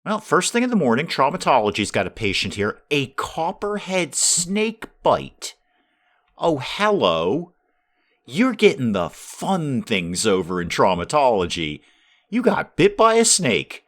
Well, first thing in the morning, Traumatology's got a patient here. A Copperhead snake bite. Oh, hello. You're getting the fun things over in Traumatology. You got bit by a snake.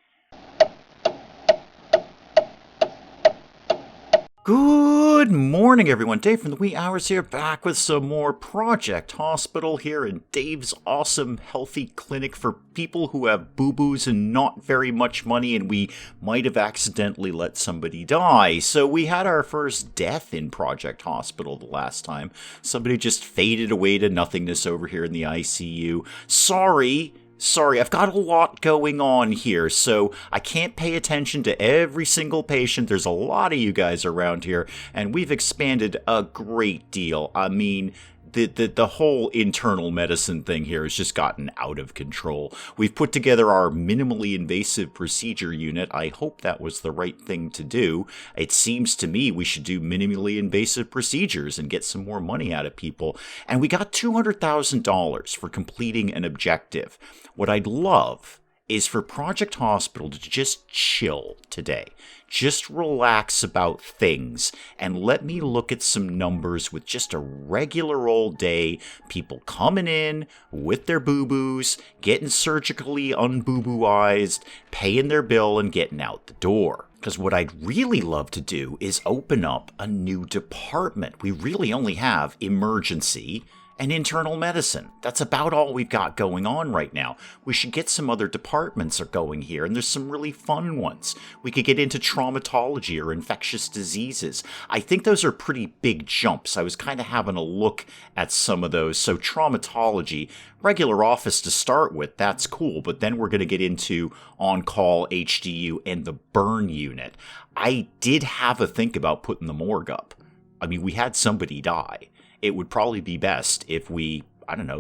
Good morning, everyone. Dave from the wee hours here, back with some more Project Hospital here in Dave's awesome healthy clinic for people who have boo-boos and not very much money, and we might have accidentally let somebody die. So we had our first death in Project Hospital the last time. Somebody just faded away to nothingness over here in the ICU. Sorry, I've got a lot going on here, so I can't pay attention to every single patient. There's a lot of you guys around here, and we've expanded a great deal. I mean, the whole internal medicine thing here has just gotten out of control. We've put together our minimally invasive procedure unit. I hope that was the right thing to do. It seems to me we should do minimally invasive procedures and get some more money out of people. And we got $200,000 for completing an objective. What I'd love is for Project Hospital to just chill today. Just relax about things and let me look at some numbers with just a regular old day. People coming in with their boo-boos, getting surgically unboo-booized, paying their bill and getting out the door. Because what I'd really love to do is open up a new department. We really only have emergency and internal medicine. That's about all we've got going on right now. We should get some other departments are going here, and there's some really fun ones. We could get into traumatology or infectious diseases. I think those are pretty big jumps. I was kind of having a look at some of those. So traumatology, regular office to start with, that's cool, but then we're going to get into on-call HDU and the burn unit. I did have a think about putting the morgue up. I mean, we had somebody die. It would probably be best if we,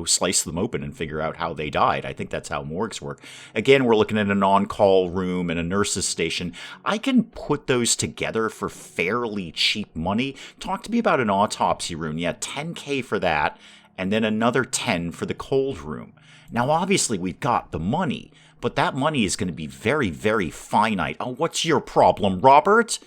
slice them open and figure out how they died. I think that's how morgues work. Again, we're looking at an on-call room and a nurse's station. I can put those together for fairly cheap money. Talk to me about an autopsy room. Yeah, $10K for that, and then another 10 for the cold room. Now, obviously, we've got the money, but that money is going to be very, very finite. Oh, what's your problem, Robert?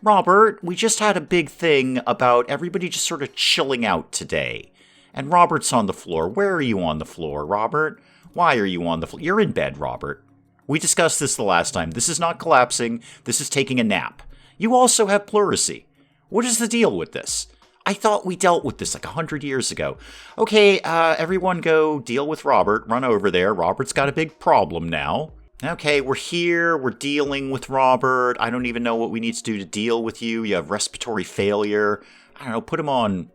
Robert, we just had a big thing about everybody just sort of chilling out today. And Robert's on the floor. Where are you on the floor, Robert? Why are you on the floor? You're in bed, Robert. We discussed this the last time. This is not collapsing. This is taking a nap. You also have pleurisy. What is the deal with this? I thought we dealt with this like 100 years ago. Okay, everyone go deal with Robert. Run over there. Robert's got a big problem now. Okay, we're here, we're dealing with Robert. I don't even know what we need to do to deal with you. You have respiratory failure. I don't know, put him on,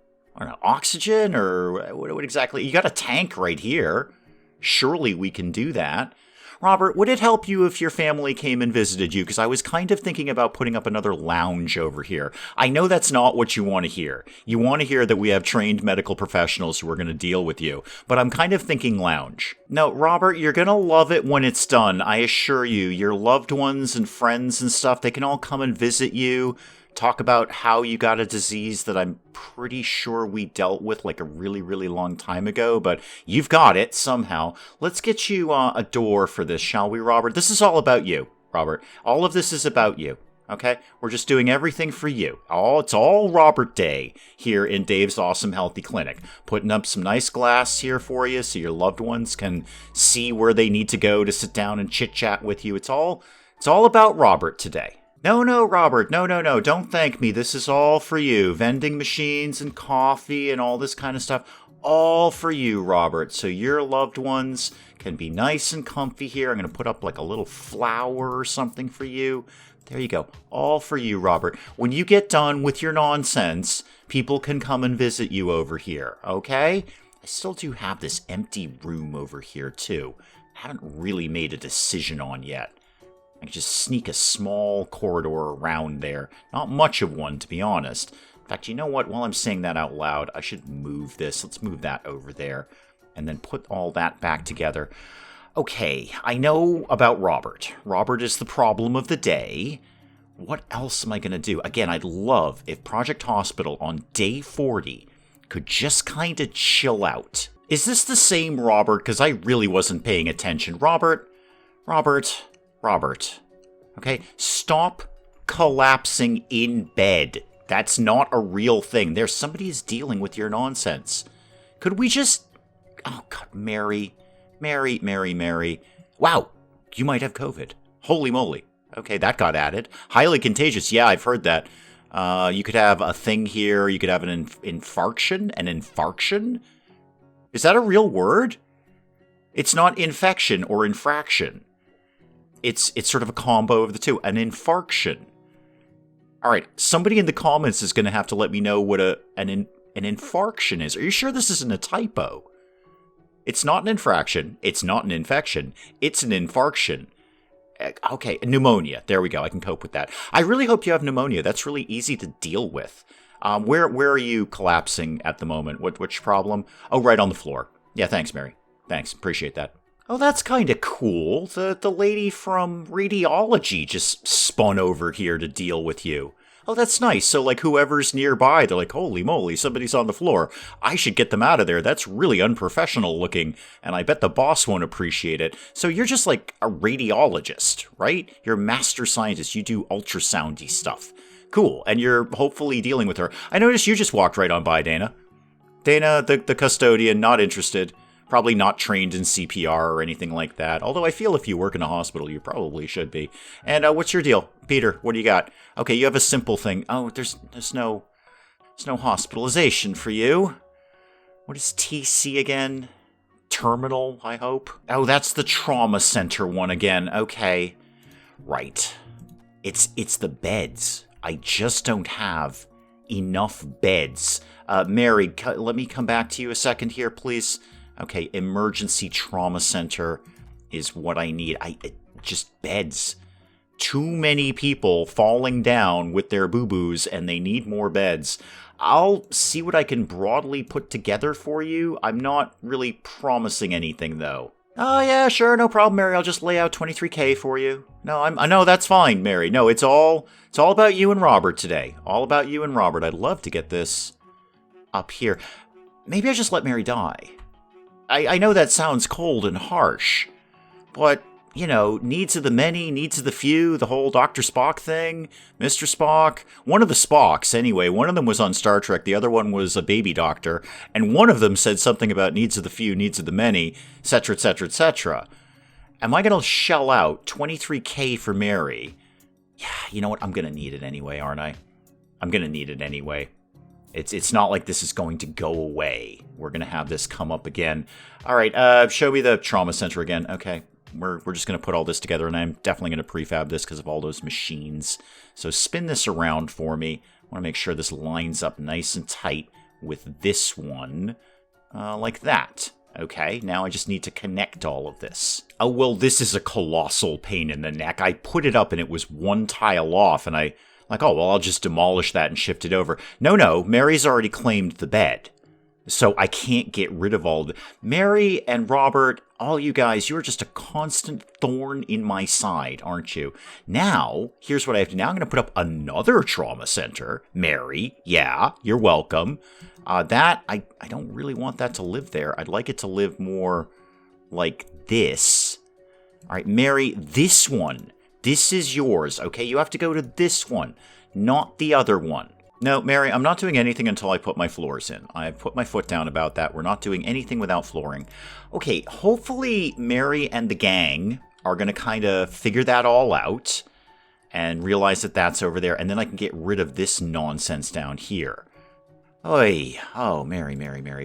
oxygen or what exactly? You got a tank right here. Surely we can do that. Robert, would it help you if your family came and visited you? Because I was kind of thinking about putting up another lounge over here. I know that's not what you want to hear. You want to hear that we have trained medical professionals who are going to deal with you. But I'm kind of thinking lounge. No, Robert, you're going to love it when it's done. I assure you, your loved ones and friends and stuff, they can all come and visit you. Talk about how you got a disease that I'm pretty sure we dealt with like a really, really long time ago, but you've got it somehow. Let's get you a door for this, shall we, Robert? This is all about you, Robert. All of this is about you, okay? We're just doing everything for you. It's all Robert Day here in Dave's Awesome Healthy Clinic. Putting up some nice glass here for you so your loved ones can see where they need to go to sit down and chit-chat with you. It's all about Robert today. No, Robert, no, don't thank me. This is all for you. Vending machines and coffee and all this kind of stuff. All for you, Robert. So your loved ones can be nice and comfy here. I'm going to put up like a little flower or something for you. There you go. All for you, Robert. When you get done with your nonsense, people can come and visit you over here, okay? I still do have this empty room over here, too. I haven't really made a decision on yet. I can just sneak a small corridor around there. Not much of one, to be honest. In fact, you know what? While I'm saying that out loud, I should move this. Let's move that over there. And then put all that back together. Okay, I know about Robert. Robert is the problem of the day. What else am I going to do? Again, I'd love if Project Hospital on day 40 could just kind of chill out. Is this the same Robert? Because I really wasn't paying attention. Robert. Okay? Stop collapsing in bed. That's not a real thing. There's somebody is dealing with your nonsense. Could we just... Oh, God, Mary. Wow, you might have COVID. Holy moly. Okay, that got added. Highly contagious. Yeah, I've heard that. You could have a thing here. You could have an infarction. An infarction? Is that a real word? It's not infection or infraction. It's sort of a combo of the two. An infarction. All right, somebody in the comments is going to have to let me know what an infarction is. Are you sure this isn't a typo? It's not an infraction. It's not an infection. It's an infarction. Okay, pneumonia. There we go. I can cope with that. I really hope you have pneumonia. That's really easy to deal with. Where are you collapsing at the moment? Which problem? Oh, right on the floor. Yeah, thanks, Mary. Thanks. Appreciate that. Oh, that's kind of cool. The lady from radiology just spun over here to deal with you. Oh, that's nice. So, like, whoever's nearby, they're like, holy moly, somebody's on the floor. I should get them out of there. That's really unprofessional looking, and I bet the boss won't appreciate it. So you're just like a radiologist, right? You're a master scientist. You do ultrasoundy stuff. Cool. And you're hopefully dealing with her. I noticed you just walked right on by, Dana. Dana, the custodian, not interested. Probably not trained in CPR or anything like that. Although I feel if you work in a hospital, you probably should be. And what's your deal? Peter, what do you got? Okay, you have a simple thing. Oh, there's no hospitalization for you. What is TC again? Terminal, I hope? Oh, that's the trauma center one again. Okay. Right. It's the beds. I just don't have enough beds. Mary, let me come back to you a second here, please. Okay, emergency trauma center is what I need. Just beds. Too many people falling down with their boo-boos, and they need more beds. I'll see what I can broadly put together for you. I'm not really promising anything, though. Oh, yeah, sure, no problem, Mary. I'll just lay out 23K for you. No, I know that's fine, Mary. No, it's all about you and Robert today. All about you and Robert. I'd love to get this up here. Maybe I just let Mary die. I know that sounds cold and harsh, but, you know, needs of the many, needs of the few, the whole Dr. Spock thing, Mr. Spock, one of the Spocks, anyway, one of them was on Star Trek, the other one was a baby doctor, and one of them said something about needs of the few, needs of the many, etc., etc., etc. Am I going to shell out 23K for Mary? Yeah, you know what, I'm going to need it anyway, aren't I? I'm going to need it anyway. It's not like this is going to go away. We're going to have this come up again. All right, show me the trauma center again. Okay, we're just going to put all this together, and I'm definitely going to prefab this because of all those machines. So spin this around for me. I want to make sure this lines up nice and tight with this one, like that. Okay, now I just need to connect all of this. Oh, well, this is a colossal pain in the neck. I put it up, and it was one tile off, and like, oh, well, I'll just demolish that and shift it over. No, Mary's already claimed the bed. So I can't get rid of all the... Mary and Robert, all you guys, you're just a constant thorn in my side, aren't you? Now, here's what I have to... Now I'm going to put up another trauma center. Mary, yeah, you're welcome. I don't really want that to live there. I'd like it to live more like this. All right, Mary, this one. This is yours, okay? You have to go to this one, not the other one. No, Mary, I'm not doing anything until I put my floors in. I've put my foot down about that. We're not doing anything without flooring. Okay, hopefully Mary and the gang are going to kind of figure that all out and realize that that's over there, and then I can get rid of this nonsense down here. Oy, oh, Mary,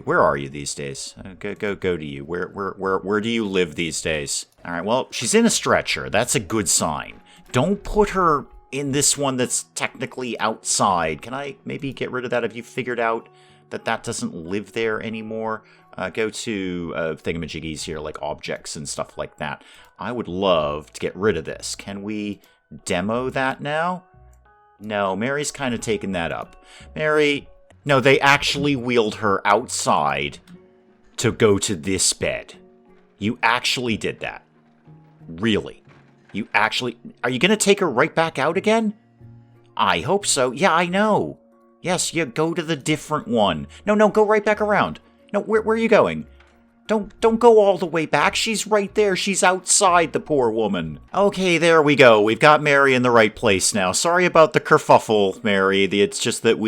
where are you these days? Go to you. Where do you live these days? All right, well, she's in a stretcher. That's a good sign. Don't put her in this one that's technically outside. Can I maybe get rid of that? Have you figured out that doesn't live there anymore? Go to thingamajiggies here, like objects and stuff like that. I would love to get rid of this. Can we demo that now? No, Mary's kind of taken that up. Mary... No, they actually wheeled her outside to go to this bed. You actually did that. Really. You actually... Are you going to take her right back out again? I hope so. Yeah, I know. Yes, you go to the different one. No, go right back around. No, where are you going? Don't go all the way back. She's right there. She's outside, the poor woman. Okay, there we go. We've got Mary in the right place now. Sorry about the kerfuffle, Mary. It's just that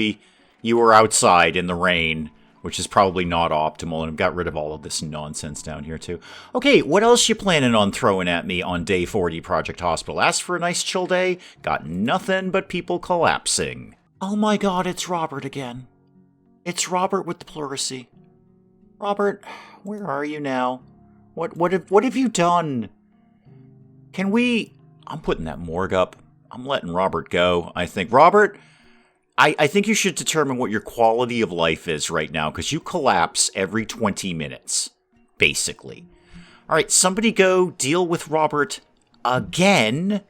you were outside in the rain, which is probably not optimal, and I've got rid of all of this nonsense down here, too. Okay, what else you planning on throwing at me on day 40, Project Hospital? Asked for a nice chill day, got nothing but people collapsing. Oh my god, it's Robert again. It's Robert with the pleurisy. Robert, where are you now? What have you done? Can we... I'm putting that morgue up. I'm letting Robert go, I think. Robert... I think you should determine what your quality of life is right now, because you collapse every 20 minutes, basically. All right, somebody go deal with Robert again.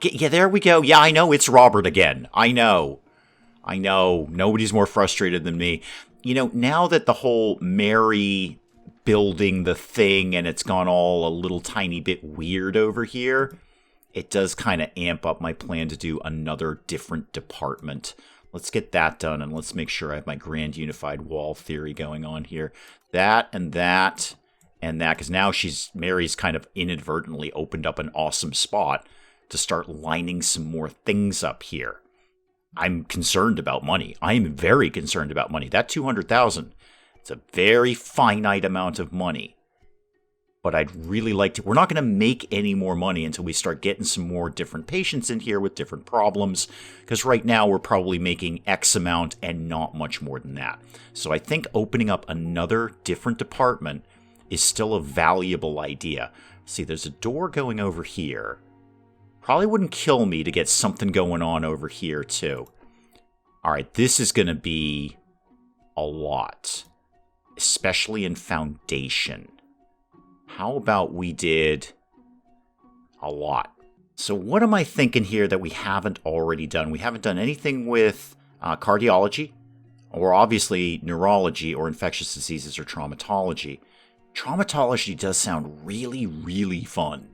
Yeah, there we go. Yeah, I know it's Robert again. I know. Nobody's more frustrated than me. You know, now that the whole Mary building the thing and it's gone all a little tiny bit weird over here, it does kind of amp up my plan to do another different department. Let's get that done, and let's make sure I have my grand unified wall theory going on here. That, and that, and that, because now Mary's kind of inadvertently opened up an awesome spot to start lining some more things up here. I'm concerned about money. I am very concerned about money. That $200,000, it's a very finite amount of money. But I'd really like to... We're not going to make any more money until we start getting some more different patients in here with different problems. Because right now we're probably making X amount and not much more than that. So I think opening up another different department is still a valuable idea. See, there's a door going over here. Probably wouldn't kill me to get something going on over here too. Alright, this is going to be a lot. Especially in foundation. How about we did a lot? So what am I thinking here that we haven't already done? We haven't done anything with cardiology, or obviously neurology, or infectious diseases, or traumatology. Traumatology does sound really, really fun.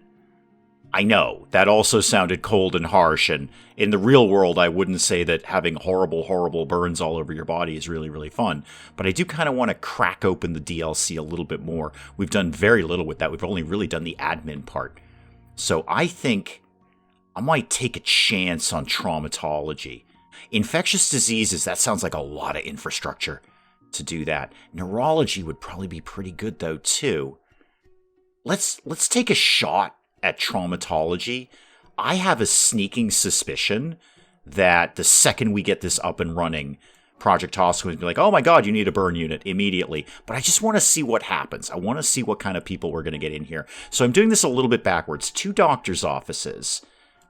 I know, that also sounded cold and harsh, and in the real world I wouldn't say that having horrible, horrible burns all over your body is really, really fun. But I do kind of want to crack open the DLC a little bit more. We've done very little with that. We've only really done the admin part. So I think I might take a chance on traumatology. Infectious diseases, that sounds like a lot of infrastructure to do that. Neurology would probably be pretty good though too. Let's take a shot at traumatology. I have a sneaking suspicion that the second we get this up and running, Project Hospital would be like, oh my god, you need a burn unit immediately. But I just want to see what happens. I want to see what kind of people we're going to get in here. So I'm doing this a little bit backwards. 2 doctors' offices.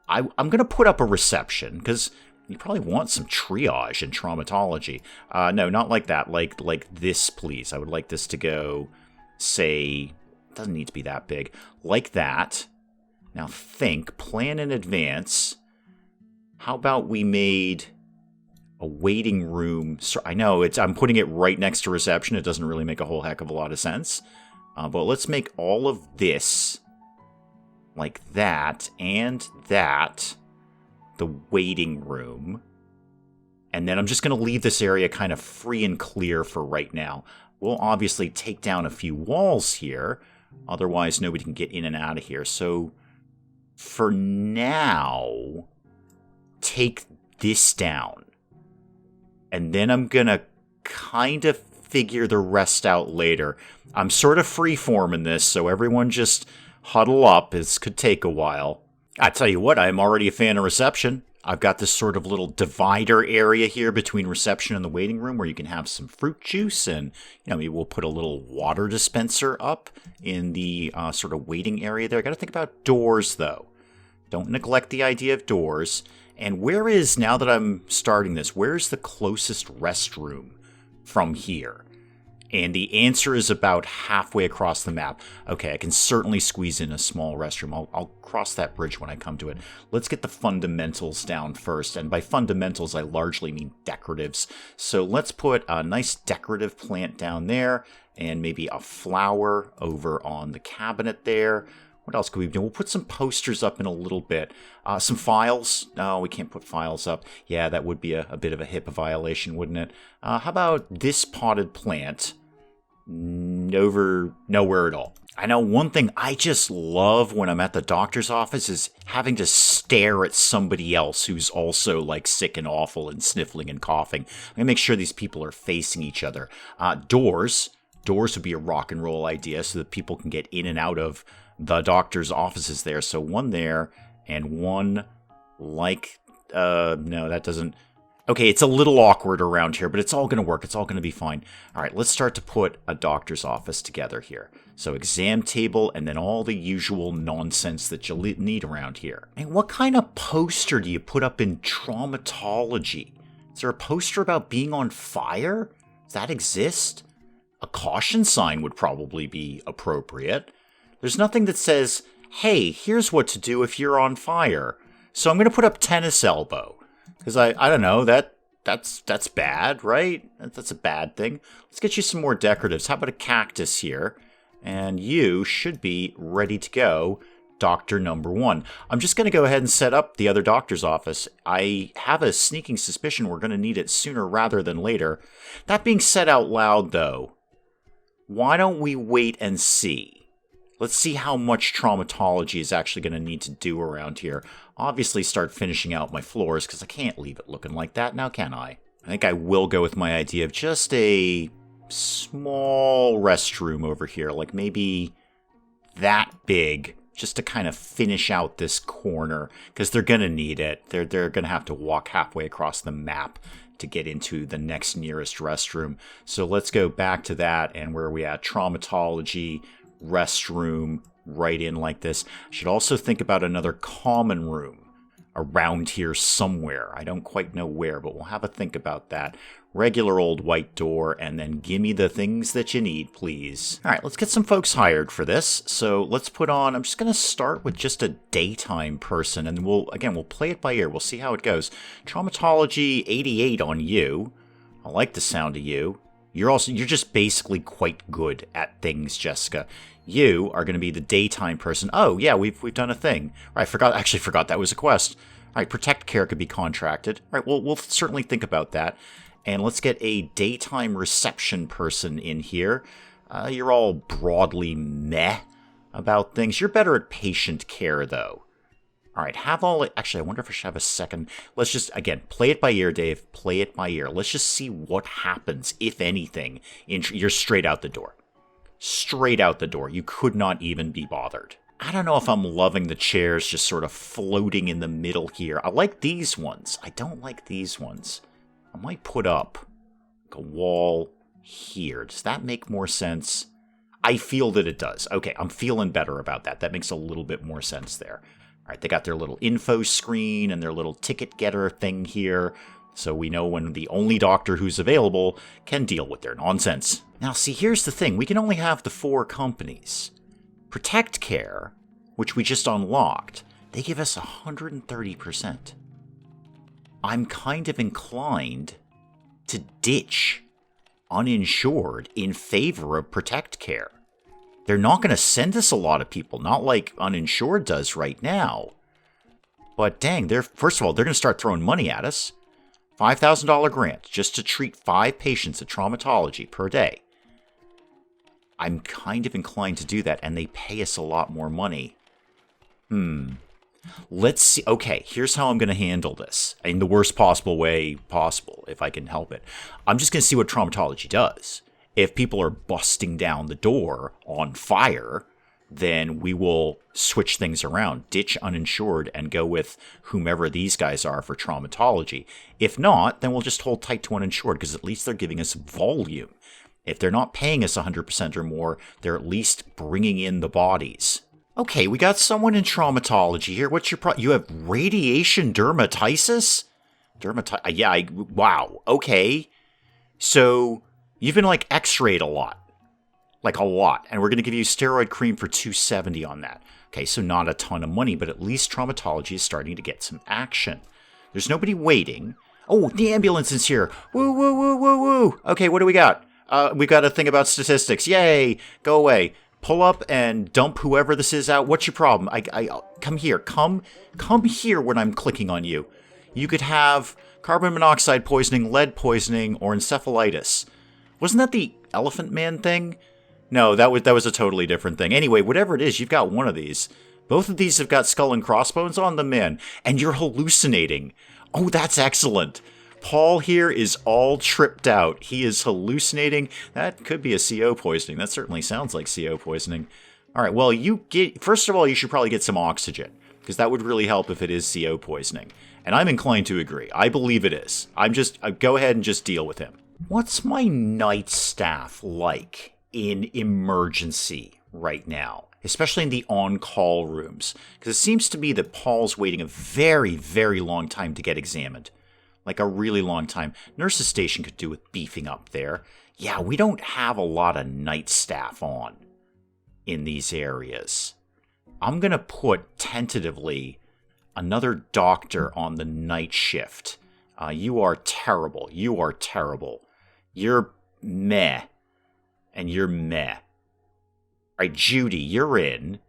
I'm going to put up a reception, because you probably want some triage in traumatology. No, not like that. Like this, please. I would like this to go, say, it doesn't need to be that big. Like that. Now plan in advance. How about we made a waiting room? So I know I'm putting it right next to reception. It doesn't really make a whole heck of a lot of sense. But let's make all of this like that and that the waiting room. And then I'm just going to leave this area kind of free and clear for right now. We'll obviously take down a few walls here. Otherwise, nobody can get in and out of here. So for now, take this down. And then I'm going to kind of figure the rest out later. I'm sort of freeforming this, so everyone just huddle up. This could take a while. I tell you what, I'm already a fan of reception. I've got this sort of little divider area here between reception and the waiting room where you can have some fruit juice, and maybe we'll put a little water dispenser up in the sort of waiting area there. Got to think about doors, though. Don't neglect the idea of doors. And now that I'm starting this, where's the closest restroom from here? And the answer is about halfway across the map. Okay, I can certainly squeeze in a small restroom. I'll cross that bridge when I come to it. Let's get the fundamentals down first. And by fundamentals, I largely mean decoratives. So let's put a nice decorative plant down there, and maybe a flower over on the cabinet there. What else could we do? We'll put some posters up in a little bit. Some files. No, we can't put files up. Yeah, that would be a bit of a HIPAA violation, wouldn't it? How about this potted plant nowhere at all. I know one thing I just love when I'm at the doctor's office is having to stare at somebody else who's also like sick and awful and sniffling and coughing. I'm gonna make sure these people are facing each other. Doors would be a rock and roll idea so that people can get in and out of the doctor's offices there. So one there and one like, no, that doesn't. Okay, it's a little awkward around here, but it's all going to work. It's all going to be fine. All right, let's start to put a doctor's office together here. So exam table and then all the usual nonsense that you'll need around here. And what kind of poster do you put up in traumatology? Is there a poster about being on fire? Does that exist? A caution sign would probably be appropriate. There's nothing that says, hey, here's what to do if you're on fire. So I'm going to put up tennis elbow. Because I don't know, that's bad, right? That's a bad thing. Let's get you some more decoratives. How about a cactus here? And you should be ready to go, doctor number 1. I'm just going to go ahead and set up the other doctor's office. I have a sneaking suspicion we're going to need it sooner rather than later. That being said out loud, though, why don't we wait and see? Let's see how much traumatology is actually going to need to do around here. Obviously start finishing out my floors because I can't leave it looking like that now, can I? I think I will go with my idea of just a small restroom over here, like maybe that big, just to kind of finish out this corner because they're going to need it. They're going to have to walk halfway across the map to get into the next nearest restroom. So let's go back to that, and where are we at? Traumatology restroom right in like this. I should also think about another common room around here somewhere. I don't quite know where, but we'll have a think about that. Regular old white door, and then gimme the things that you need, please. All right, let's get some folks hired for this. So let's put on, I'm just going to start with just a daytime person, and we'll play it by ear. We'll see how it goes. Traumatology 88 on you. I like the sound of you. You're just basically quite good at things, Jessica. You are going to be the daytime person. Oh, yeah, we've done a thing. I actually forgot that was a quest. All right, protect care could be contracted. All right, we'll certainly think about that. And let's get a daytime reception person in here. You're all broadly meh about things. You're better at patient care, though. All right, actually, I wonder if I should have a second. Let's just, again, play it by ear, Dave. Play it by ear. Let's just see what happens, if anything. You're straight out the door. Straight out the door. You could not even be bothered. I don't know if I'm loving the chairs just sort of floating in the middle here. I like these ones. I don't like these ones. I might put up like a wall here. Does that make more sense? I feel that it does. Okay, I'm feeling better about that. That makes a little bit more sense there. All right, they got their little info screen and their little ticket getter thing here. So we know when the only doctor who's available can deal with their nonsense. Now, see, here's the thing. We can only have the 4 companies. Protect Care, which we just unlocked, they give us 130%. I'm kind of inclined to ditch uninsured in favor of Protect Care. They're not going to send us a lot of people, not like uninsured does right now. But dang, first of all, they're going to start throwing money at us. $5,000 grant just to treat 5 patients at traumatology per day. I'm kind of inclined to do that, and they pay us a lot more money. Let's see. Okay, here's how I'm going to handle this in the worst possible way possible, if I can help it. I'm just going to see what traumatology does. If people are busting down the door on fire, then we will switch things around, ditch uninsured, and go with whomever these guys are for traumatology. If not, then we'll just hold tight to uninsured, because at least they're giving us volume. If they're not paying us 100% or more, they're at least bringing in the bodies. Okay, we got someone in traumatology here. What's your you have radiation dermatitis? Wow, okay. So, you've been, like, x-rayed a lot. Like, a lot. And we're going to give you steroid cream for $270 on that. Okay, so not a ton of money, but at least traumatology is starting to get some action. There's nobody waiting. Oh, the ambulance is here. Woo, woo, woo, woo, woo. Okay, what do we got? We've got a thing about statistics. Yay! Go away. Pull up and dump whoever this is out. What's your problem? Come here. Come here when I'm clicking on you. You could have carbon monoxide poisoning, lead poisoning, or encephalitis. Wasn't that the elephant man thing? No, that was a totally different thing. Anyway, whatever it is, you've got one of these. Both of these have got skull and crossbones on them, man. And you're hallucinating. Oh, that's excellent. Paul here is all tripped out. He is hallucinating. That could be a CO poisoning. That certainly sounds like CO poisoning. All right, well, first of all, you should probably get some oxygen, because that would really help if it is CO poisoning. And I'm inclined to agree. I believe it is. Go ahead and just deal with him. What's my night staff like in emergency right now? Especially in the on-call rooms. Because it seems to me that Paul's waiting a very, very long time to get examined. Like a really long time. Nurse's station could do with beefing up there. Yeah, we don't have a lot of night staff on in these areas. I'm going to put, tentatively, another doctor on the night shift. You are terrible. You are terrible. You're meh. And you're meh. All right, Judy, you're in.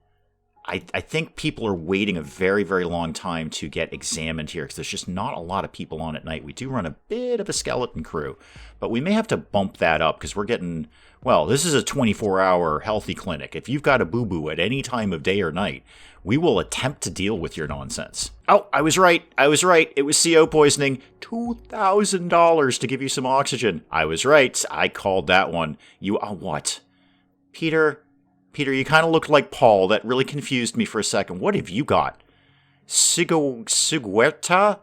I think people are waiting a very, very long time to get examined here because there's just not a lot of people on at night. We do run a bit of a skeleton crew, but we may have to bump that up because we're getting, well, this is a 24-hour healthy clinic. If you've got a boo-boo at any time of day or night, we will attempt to deal with your nonsense. Oh, I was right. It was CO poisoning. $2,000 to give you some oxygen. I was right. I called that one. What? Peter, you kind of looked like Paul. That really confused me for a second. What have you got? Siguerta?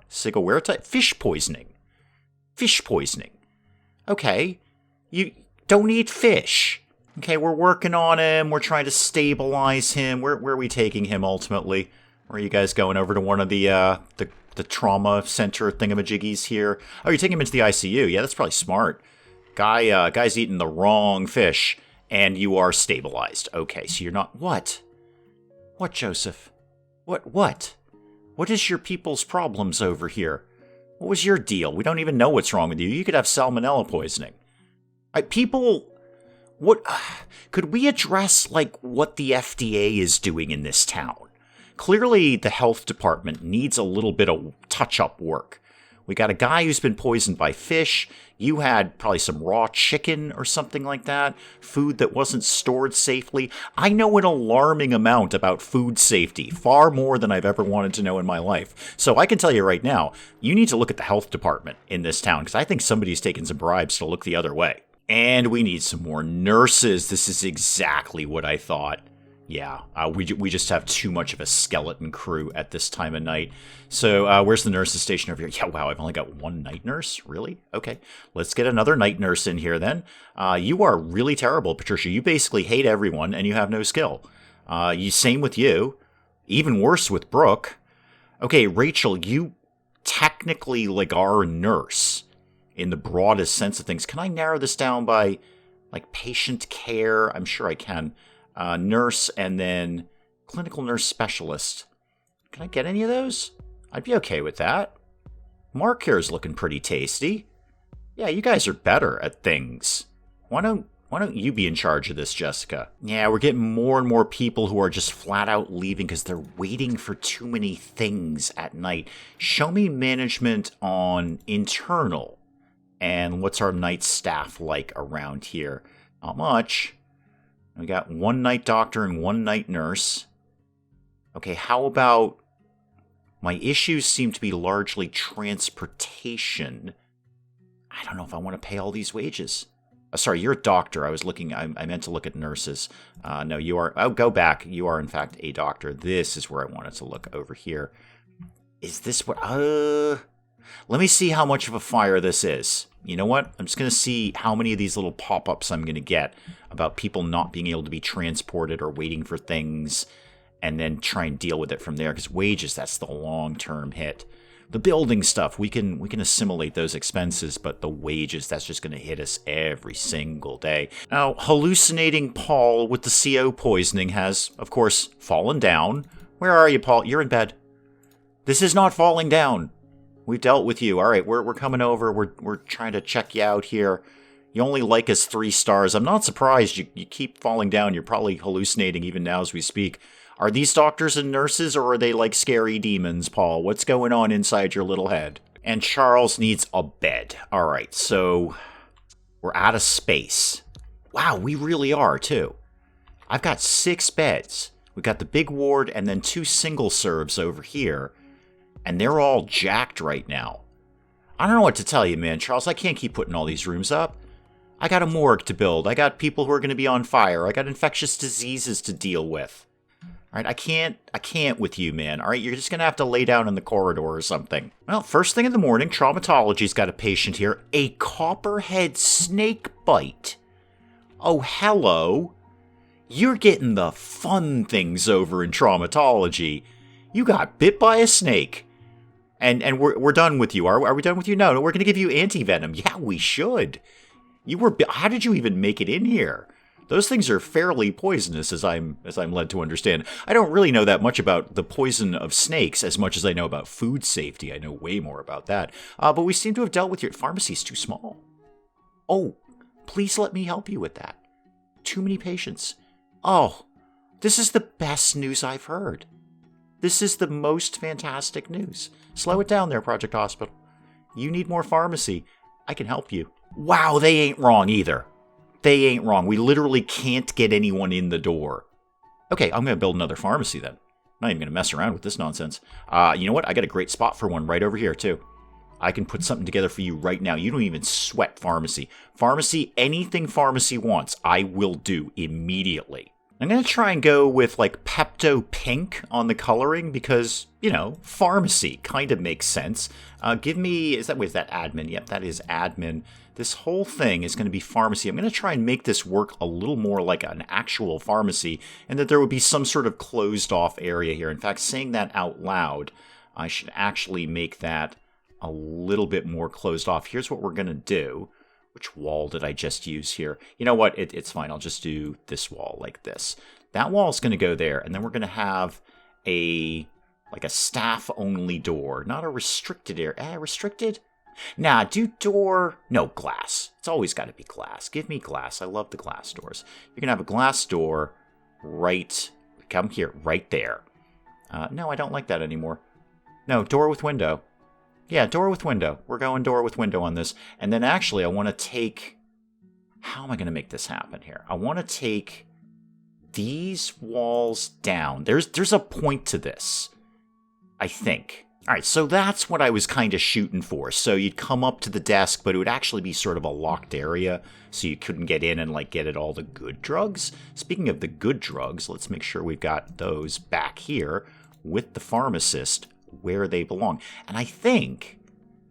Fish poisoning. Fish poisoning. Okay. You don't eat fish. Okay, we're working on him. We're trying to stabilize him. Where are we taking him ultimately? Where are you guys going? Over to one of the trauma center thingamajiggies here? Oh, you're taking him into the ICU. Yeah, that's probably smart. Guy's eating the wrong fish. And you are stabilized. Okay, so you're not... What? What, Joseph? What? What is your people's problems over here? What was your deal? We don't even know what's wrong with you. You could have salmonella poisoning. People... What... Could we address, what the FDA is doing in this town? Clearly, the health department needs a little bit of touch-up work. We got a guy who's been poisoned by fish. You had probably some raw chicken or something like that. Food that wasn't stored safely. I know an alarming amount about food safety. Far more than I've ever wanted to know in my life. So I can tell you right now, you need to look at the health department in this town. Because I think somebody's taken some bribes to look the other way. And we need some more nurses. This is exactly what I thought. Yeah, we just have too much of a skeleton crew at this time of night. So where's the nurse's station over here? Yeah, wow, I've only got one night nurse? Really? Okay, let's get another night nurse in here then. You are really terrible, Patricia. You basically hate everyone and you have no skill. Same with you. Even worse with Brooke. Okay, Rachel, you technically are a nurse in the broadest sense of things. Can I narrow this down by patient care? I'm sure I can. Nurse, and then clinical nurse specialist. Can I get any of those? I'd be okay with that. Mark here is looking pretty tasty. Yeah, you guys are better at things. Why don't you be in charge of this, Jessica? Yeah, we're getting more and more people who are just flat out leaving because they're waiting for too many things at night. Show me management on internal. And what's our night staff like around here? Not much. We got one night doctor and one night nurse. Okay, how about... My issues seem to be largely transportation. I don't know if I want to pay all these wages. Sorry, you're a doctor. I meant to look at nurses. No, you are... Oh, go back. You are, in fact, a doctor. This is where I wanted to look over here. Is this what... Let me see how much of a fire this is. You know what? I'm just going to see how many of these little pop-ups I'm going to get about people not being able to be transported or waiting for things, and then try and deal with it from there. Because wages, that's the long-term hit. The building stuff, we can assimilate those expenses, but the wages, that's just going to hit us every single day. Now, hallucinating Paul with the CO poisoning has, of course, fallen down. Where are you, Paul? You're in bed. This is not falling down. We've dealt with you. All right, we're coming over. We're trying to check you out here. You only like us 3 stars. I'm not surprised. You keep falling down. You're probably hallucinating even now as we speak. Are these doctors and nurses, or are they like scary demons, Paul? What's going on inside your little head? And Charles needs a bed. All right, so we're out of space. Wow, we really are, too. I've got 6 beds. We've got the big ward and then 2 single serves over here. And they're all jacked right now. I don't know what to tell you, man, Charles. I can't keep putting all these rooms up. I got a morgue to build. I got people who are going to be on fire. I got infectious diseases to deal with. All right, I can't with you, man. All right, you're just going to have to lay down in the corridor or something. Well, first thing in the morning, Traumatology's got a patient here. A Copperhead snake bite. Oh, hello. You're getting the fun things over in Traumatology. You got bit by a snake. And we're done with you. Are we done with you? No, we're going to give you anti-venom. Yeah, we should. How did you even make it in here? Those things are fairly poisonous, as I'm led to understand. I don't really know that much about the poison of snakes as much as I know about food safety. I know way more about that. But we seem to have dealt with your pharmacy's too small. Oh, please let me help you with that. Too many patients. Oh, this is the best news I've heard. This is the most fantastic news. Slow it down there, Project Hospital. You need more pharmacy. I can help you. Wow, they ain't wrong either. They ain't wrong. We literally can't get anyone in the door. Okay, I'm going to build another pharmacy then. I'm not even going to mess around with this nonsense. You know what? I got a great spot for one right over here, too. I can put something together for you right now. You don't even sweat pharmacy. Pharmacy, anything pharmacy wants, I will do immediately. I'm going to try and go with like Pepto Pink on the coloring because, you know, pharmacy kind of makes sense. Give me, is that admin? Yep, that is admin. This whole thing is going to be pharmacy. I'm going to try and make this work a little more like an actual pharmacy and that there would be some sort of closed off area here. In fact, saying that out loud, I should actually make that a little bit more closed off. Here's what we're going to do. Which wall did I just use here? You know what? It's fine. I'll just do this wall like this. That wall is going to go there, and then we're going to have a staff-only door, not a restricted area. Restricted? Nah, do door... No, glass. It's always got to be glass. Give me glass. I love the glass doors. You're going to have a glass door right... Come here, right there. No, I don't like that anymore. No, door with window. Yeah, door with window. We're going door with window on this. And then actually, I want to take... How am I going to make this happen here? I want to take these walls down. There's a point to this, I think. All right, so that's what I was kind of shooting for. So you'd come up to the desk, but it would actually be sort of a locked area, so you couldn't get in and like get at all the good drugs. Speaking of the good drugs, let's make sure we've got those back here with the pharmacist where they belong. And I think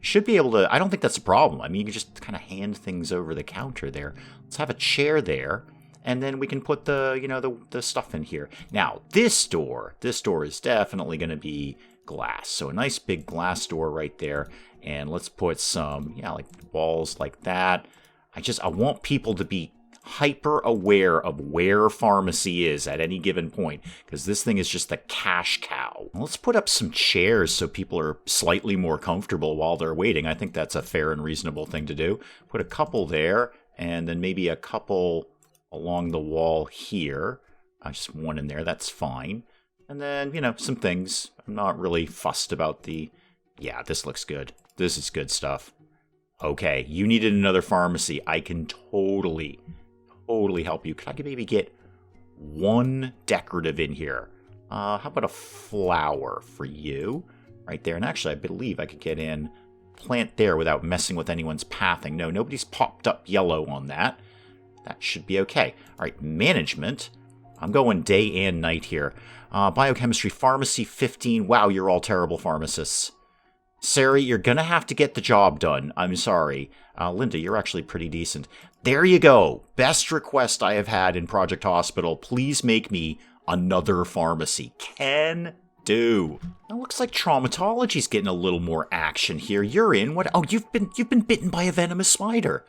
should be able to, I don't think that's a problem. I mean, you can just kind of hand things over the counter there. Let's have a chair there, and then we can put the stuff in here. Now, this door is definitely going to be glass. So a nice big glass door right there. And let's put some, like walls like that. I want people to be hyper aware of where pharmacy is at any given point, because this thing is just the cash cow. Let's put up some chairs so people are slightly more comfortable while they're waiting. I think that's a fair and reasonable thing to do. Put a couple there, and then maybe a couple along the wall here. Just one in there, that's fine. And then, some things. I'm not really fussed about yeah, this looks good. This is good stuff. Okay, you needed another pharmacy. I can totally help you. Could I maybe get one decorative in here? How about a flower for you? Right there. And actually, I believe I could get in plant there without messing with anyone's pathing. No, nobody's popped up yellow on that. That should be okay. All right, management. I'm going day and night here. Biochemistry, pharmacy 15. Wow, you're all terrible pharmacists. Sari, you're going to have to get the job done. I'm sorry. Linda, you're actually pretty decent. There you go. Best request I have had in Project Hospital. Please make me another pharmacy. Can do. It looks like Traumatology's getting a little more action here. You're in. What? Oh, you've been bitten by a venomous spider.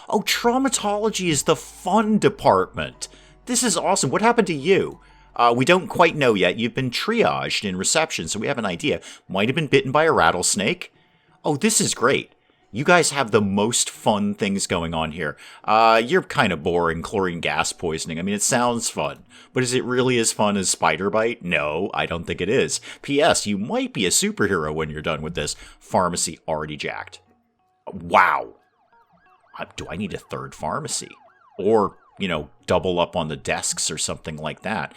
Oh, Traumatology is the fun department. This is awesome. What happened to you? We don't quite know yet. You've been triaged in reception, so we have an idea. Might have been bitten by a rattlesnake. Oh, this is great. You guys have the most fun things going on here. You're kind of boring, chlorine gas poisoning. I mean, it sounds fun, but is it really as fun as spider bite? No, I don't think it is. P.S. You might be a superhero when you're done with this. Pharmacy already jacked. Wow. Do I need a third pharmacy? Or double up on the desks or something like that.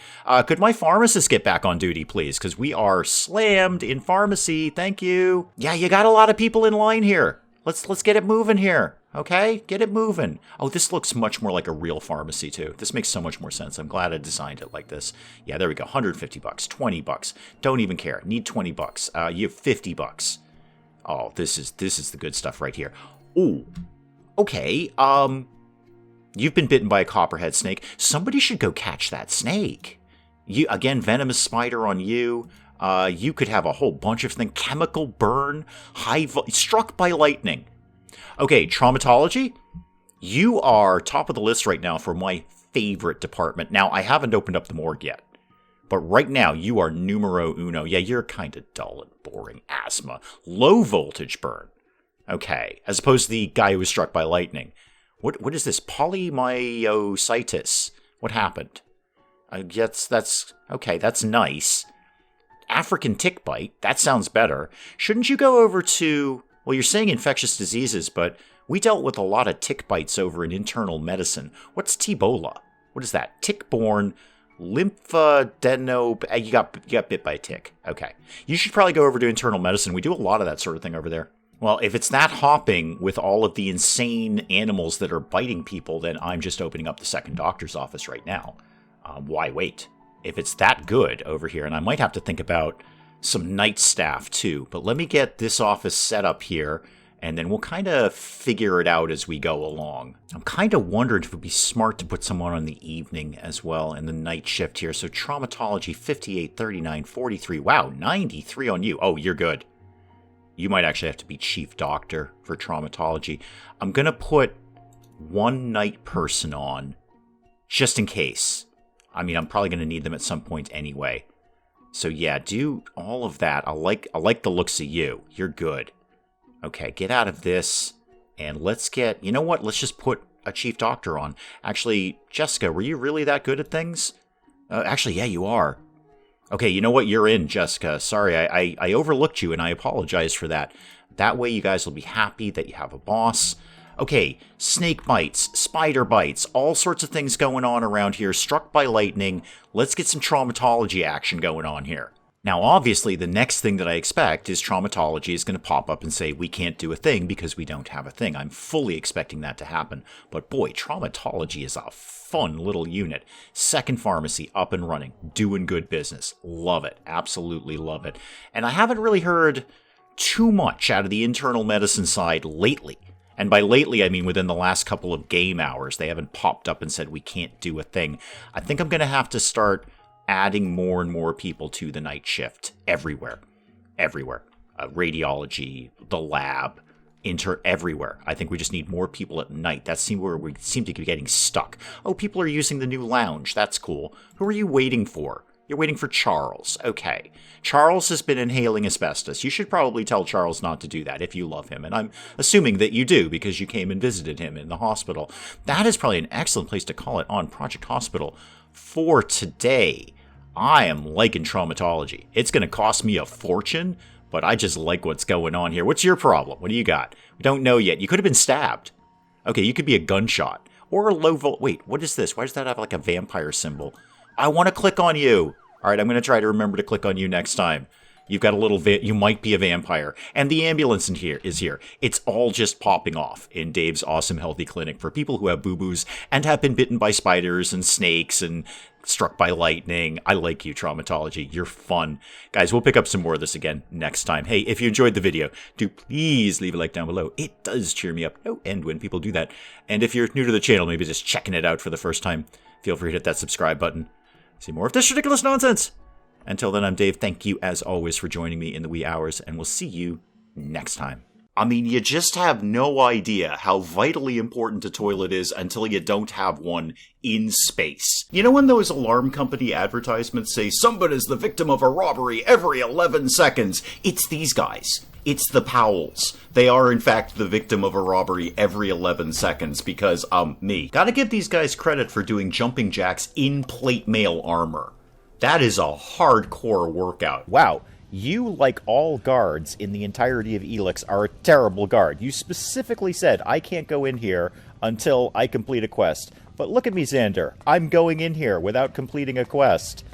Could my pharmacist get back on duty, please? Because we are slammed in pharmacy. Thank you. Yeah, you got a lot of people in line here. Let's get it moving here. Okay? Get it moving. Oh, this looks much more like a real pharmacy, too. This makes so much more sense. I'm glad I designed it like this. Yeah, there we go. $150, $20. Don't even care. Need $20. You have $50. Oh, this is the good stuff right here. Ooh. Okay, you've been bitten by a copperhead snake. Somebody should go catch that snake. Again, venomous spider on you. You could have a whole bunch of things. Chemical burn, struck by lightning. Okay, traumatology. You are top of the list right now for my favorite department. Now, I haven't opened up the morgue yet, but right now you are numero uno. Yeah, you're kind of dull and boring. Asthma, low voltage burn. Okay, as opposed to the guy who was struck by lightning. What is this? Polymyositis. What happened? That's okay, that's nice. African tick bite. That sounds better. Shouldn't you go over to... Well, you're saying infectious diseases, but we dealt with a lot of tick bites over in internal medicine. What's T-Ebola? What is that? Tick-borne lymphadeno... You got bit by a tick. Okay. You should probably go over to internal medicine. We do a lot of that sort of thing over there. Well, if it's that hopping with all of the insane animals that are biting people, then I'm just opening up the second doctor's office right now. Why wait? If it's that good over here, and I might have to think about some night staff too, but let me get this office set up here, and then we'll kind of figure it out as we go along. I'm kind of wondering if it would be smart to put someone on the evening as well, and the night shift here. So traumatology, 58, 39, 43. Wow, 93 on you. Oh, you're good. You might actually have to be chief doctor for traumatology. I'm going to put one night person on, just in case. I mean, I'm probably going to need them at some point anyway. So yeah, do all of that. I like the looks of you. You're good. Okay, get out of this, and let's get... You know what? Let's just put a chief doctor on. Actually, Jessica, were you really that good at things? Actually, yeah, you are. Okay, you know what? You're in, Jessica. Sorry, I overlooked you, and I apologize for that. That way you guys will be happy that you have a boss. Okay, snake bites, spider bites, all sorts of things going on around here. Struck by lightning. Let's get some traumatology action going on here. Now, obviously, the next thing that I expect is traumatology is going to pop up and say, we can't do a thing because we don't have a thing. I'm fully expecting that to happen. But boy, traumatology is a fun little unit. Second pharmacy up and running, doing good business. Love it. Absolutely love it. And I haven't really heard too much out of the internal medicine side lately. And by lately, I mean within the last couple of game hours. They haven't popped up and said, we can't do a thing. I think I'm going to have to start adding more and more people to the night shift everywhere. Radiology, the lab, everywhere. I think we just need more people at night. That's where we seem to be getting stuck. Oh, people are using the new lounge. That's cool. Who are you waiting for? You're waiting for Charles. Okay. Charles has been inhaling asbestos. You should probably tell Charles not to do that if you love him. And I'm assuming that you do because you came and visited him in the hospital. That is probably an excellent place to call it on Project Hospital for today. I am liking traumatology. It's going to cost me a fortune, but I just like what's going on here. What's your problem? What do you got? We don't know yet. You could have been stabbed. Okay, you could be a gunshot. Or a low volt. Wait, what is this? Why does that have like a vampire symbol? I want to click on you. All right, I'm going to try to remember to click on you next time. You've got a little... you might be a vampire. And the ambulance is here. It's all just popping off in Dave's awesome healthy clinic for people who have boo-boos and have been bitten by spiders and snakes and struck by lightning. I like you, traumatology. You're fun. Guys, we'll pick up some more of this again next time. Hey, if you enjoyed the video, do please leave a like down below. It does cheer me up. No end when people do that. And if you're new to the channel, maybe just checking it out for the first time, feel free to hit that subscribe button. See more of this ridiculous nonsense. Until then, I'm Dave. Thank you, as always, for joining me in the wee hours, and we'll see you next time. I mean, you just have no idea how vitally important a toilet is until you don't have one in space. You know when those alarm company advertisements say, somebody's the victim of a robbery every 11 seconds? It's these guys. It's the Powells. They are, in fact, the victim of a robbery every 11 seconds because, me. Gotta give these guys credit for doing jumping jacks in plate mail armor. That is a hardcore workout. Wow, you, like all guards in the entirety of Elix, are a terrible guard. You specifically said, I can't go in here until I complete a quest. But look at me, Xander. I'm going in here without completing a quest.